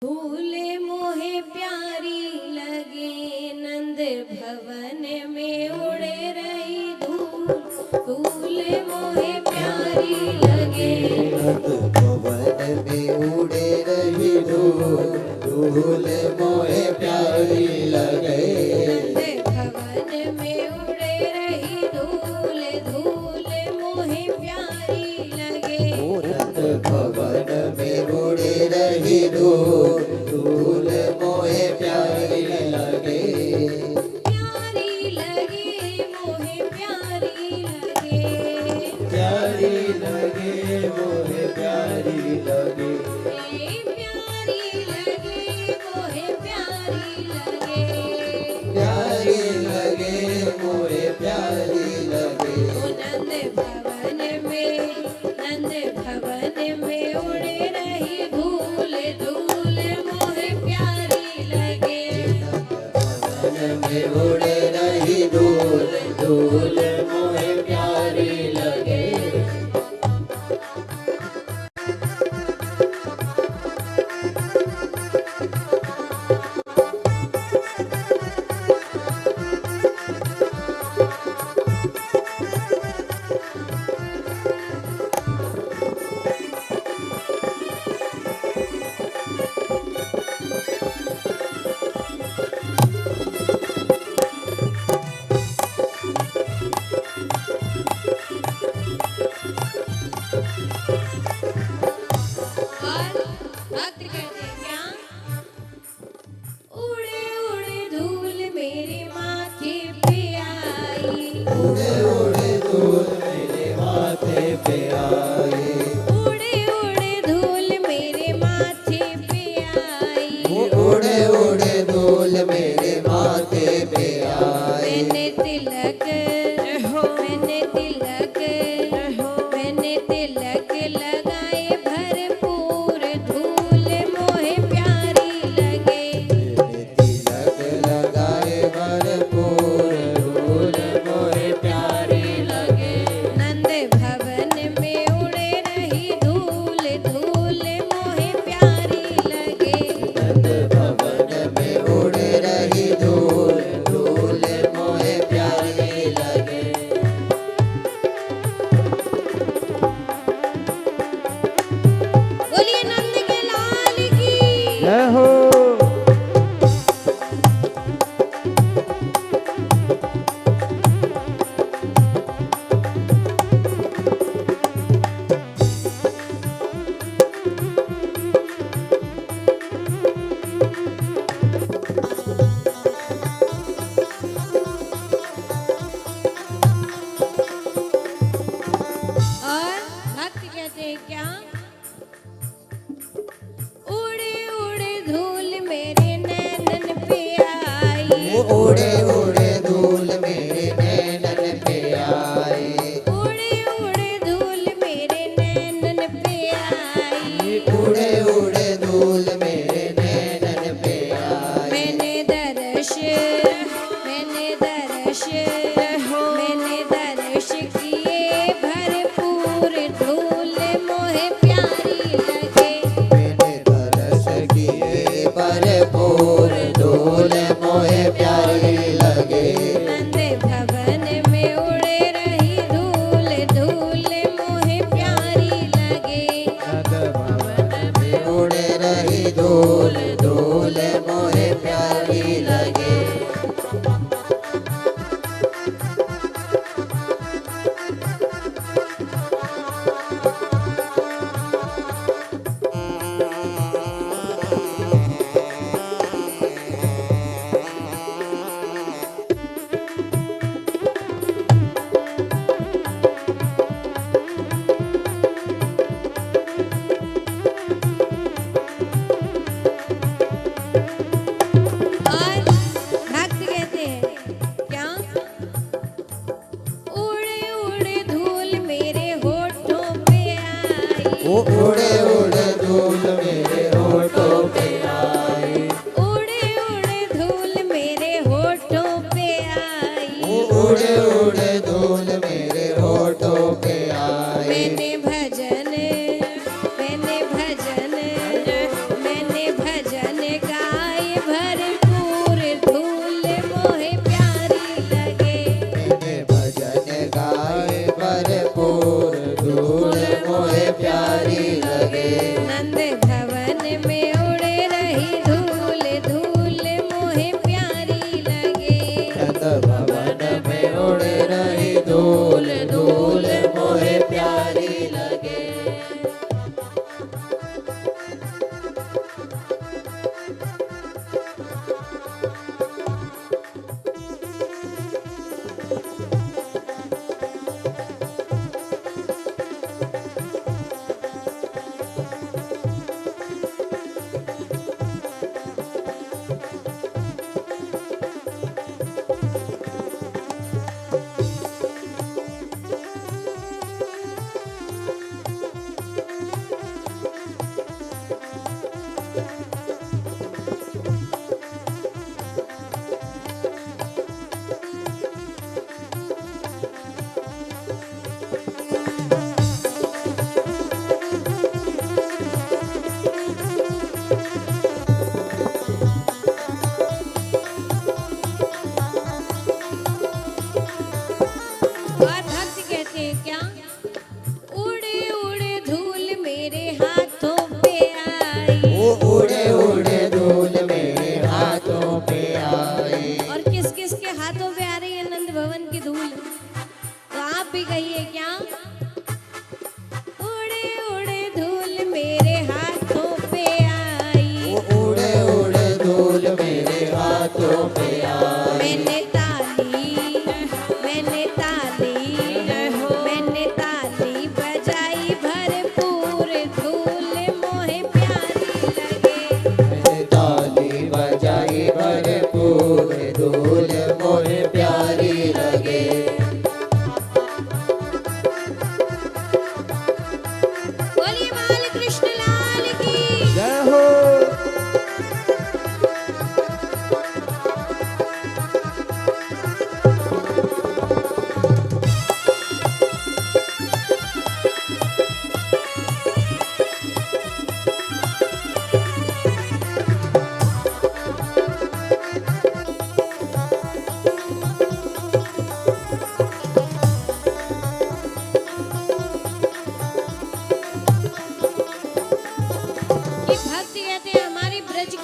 फूले मोहे प्यारी लगे नंद भवन में उड़े रही धूल। फूले मोहे प्यारी लगे नंद भवन में उड़े रही धूल। धूल मोहे प्यारी लगे नंद भवन में उड़े रही धूल। धूल मोहे प्यारी लगे नंद भवन में उड़े रही धूल। धूल मोहे प्यारी लगे प्यारी लगे मोहे प्यारी लगे प्यारी लगे मोहे प्यारी लगे प्यारी लगे मोहे प्यारी लगे प्यारी लगे मोहे प्यारी लगे नंद भवन में उड़े रही धूल। धूल मोहे प्यारी लगे भवन में उड़े रही धूल। धूल मोहे प्यारी लगे और भक्त कहते हैं क्या? उड़े उड़े धूल मेरे माथे पे आई। उड़े उड़े धूल मेरे माथे पे आई। उड़े उड़े धूल मेरे माथे पे आई। उड़े उड़े धूल मेरे माथे पे आई। मैंने तिलक मैंने तिलक लगाए भरपूर। धूल मोहे प्यारी लगे मैंने तिलक लगाए भरपूर। धूल मोहे प्यारी लगे नंद भवन में उड़े रही धूल। धूल मोहे प्यारी लगे नंद भवन में उड़े रही धूल। धूल मोहे प्यारी लगे बोलिए नंद के लाल की। जय हो। और भक्त कहते हैं क्या? उड़े उड़े धूल मेरे नैनन पे आई। उड़े उड़े धूल मेरे नैनन पे आई। उड़े उड़े धूल मेरे नैनन पे आई। उड़े उड़े धूल मेरे नैनन पे आई। मैंने दर्श किए भरपूर। धूल मोहे प्यारी लगे मैंने दर्श किए भरपूर। धूल मोहे प्यारी लगे नंद भवन में उड़े रही धूल। धूल मोहे प्यारी लगे नंद भवन में उड़े रही धूल। धूल मोहे प्यारी लगे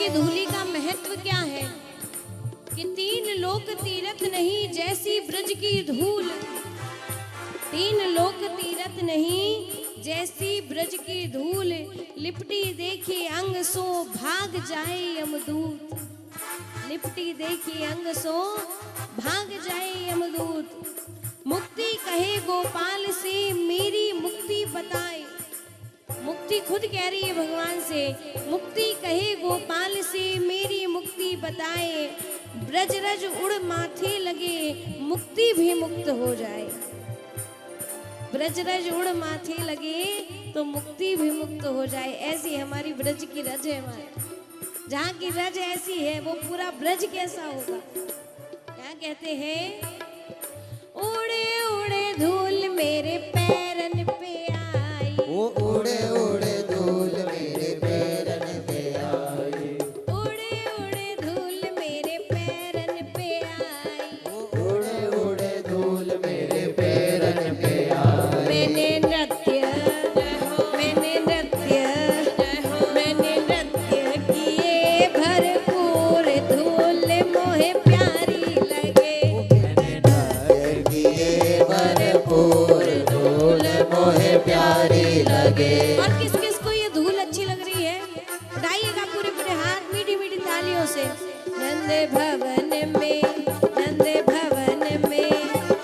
की धूली का महत्व क्या है कि तीन लोक तीरथ नहीं जैसी ब्रज की धूल, तीन लोक तीरथ नहीं जैसी ब्रज की धूल, लिपटी देखी अंग सो भाग जाए यमदूत, लिपटी देखी अंग सो भाग जाए यमदूत। मुक्ति कहे गोपाल से मेरी मुक्ति बताए, मुक्ति खुद कह रही है भगवान से, मुक्ति कहे गोपाल से मेरी मुक्ति बताए, ब्रज रज उड़ माथे लगे मुक्ति भी मुक्त हो जाए, ब्रज रज उड़ माथे लगे तो मुक्ति भी मुक्त हो जाए। ऐसी हमारी ब्रज की रज है हमारी, जहाँ की रज ऐसी है वो पूरा ब्रज कैसा होगा। क्या कहते हैं, उड़े उड़े धूल मेरे पैरन पे आई, वो उड़े उड़े धूल मेरे पैरन पे आई, उड़े उड़े धूल मेरे पैरन पे आई, वो उड़े उड़े धूल मेरे पैरन पे आई। मैंने नृत्य किए भरपूर, धूल मोहे प्यारी लगे, किए भरपूर, धूल मोहे प्यारी लगे। और किस किस को ये धूल अच्छी लग रही है, उठाइएगा पूरे पूरे हाथ मीठी मीठी तालियों से। नंद भवन में, नंद भवन में,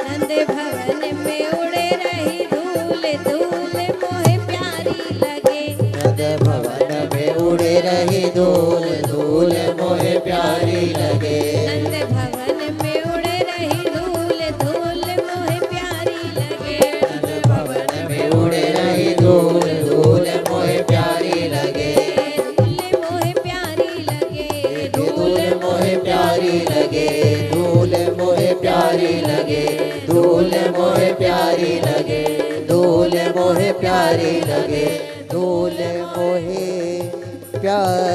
नंद भवन में उड़े रही धूल, धूल मोहे प्यारी लगे, नंद भवन में उड़े रही धूल, धूल मोहे प्यारी लगे। नंद भवन में उड़े रही धूल, धूल मोहे प्यारी लगे, नंद भवन में उड़े रही धूल, धूल मोहे प्यारी लगे। धूल मोहे प्यारी लगे, धूल मोहे प्यारी लगे, धूल मोहे प्यारी लगे, धूल मोहे प्यारी लगे, धूल मोहे प्यारी लगे, धूल मोहे प्यारी